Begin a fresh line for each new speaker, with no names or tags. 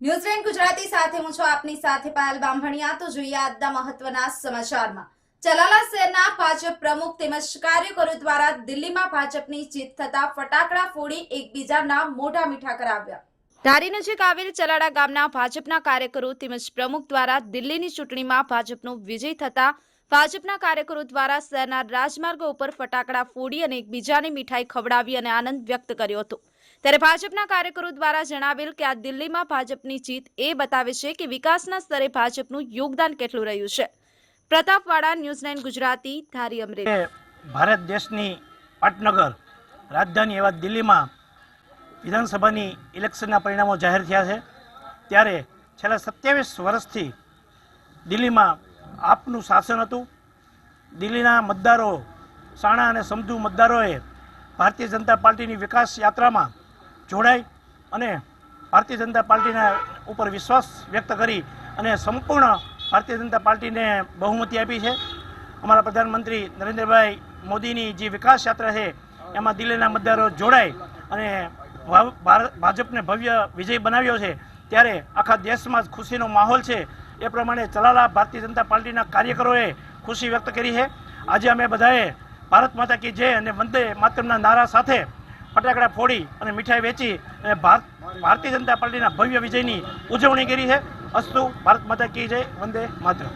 ન્યૂઝલેન્ડ ગુજરાતી સાથે હું છું આપની સાથે પાયલ બામભણિયા। તો જોઈએ આજના મહત્વના સમાચારમાં। ચલાલા શહેરના ભાજપ પ્રમુખ તેમજ કાર્યકરો દ્વારા દિલ્હીમાં ભાજપની જીત થતા ફટાકડા ફોડી એકબીજાના મોઢા મીઠા કરાવ્યા। ધારી નજીક આવેલ ચલાડા ગામના ભાજપના કાર્યકરો તેમજ પ્રમુખ દ્વારા દિલ્હીની ચૂંટણીમાં ભાજપનો વિજય થતા ભાજપના કાર્યકરો દ્વારા શહેરના રાજમાર્ગો ઉપર ફટાકડા ફોડી અને એકબીજાને મીઠાઈ ખવડાવી અને આનંદ વ્યક્ત કર્યો હતો। ત્યારે ભાજપના કાર્યકરો દ્વારા જણાવેલ કે આ દિલ્હીમાં ભાજપની જીત એ બતાવે છે કે વિકાસના સ્તરે ભાજપનું યોગદાન કેટલું રહ્યું છે। પ્રતાપવાડા, ન્યૂઝલેન્ડ ગુજરાતી, ધારી અમરેલી।
ભારત દેશની પાટનગર રાજધાની એવા દિલ્હીમાં વિધાનસભાની ઇલેક્શનના પરિણામો જાહેર થયા છે। ત્યારે છેલ્લા 27 વર્ષથી દિલ્હીમાં આપનું શાસન હતું। દિલ્હીના મતદારો, સાણા અને સમજુ મતદારોએ ભારતીય જનતા પાર્ટીની વિકાસ યાત્રામાં જોડાઈ અને ભારતીય જનતા પાર્ટીના ઉપર વિશ્વાસ વ્યક્ત કરી અને સંપૂર્ણ ભારતીય જનતા પાર્ટીને બહુમતી આપી છે। અમારા પ્રધાનમંત્રી નરેન્દ્રભાઈ મોદીની જે વિકાસ યાત્રા છે એમાં દિલ્હીના મતદારો જોડાઈ અને ભાજપને ભવ્ય વિજય બનાવ્યો છે। ત્યારે આખા દેશમાં જ ખુશીનો માહોલ છે। એ પ્રમાણે ચલાલા ભારતીય જનતા પાર્ટીના કાર્યકરોએ ખુશી વ્યક્ત કરી છે। આજે અમે બધાએ ભારત માતા કી જય અને વંદે માતરમના નારા સાથે ફટાકડા ફોડી અને મીઠાઈ વેચી અને ભારતીય જનતા પાર્ટીના ભવ્ય વિજયની ઉજવણી કરી છે। અસ્તુ ભારત માતા કી જય, વંદે માતરમ।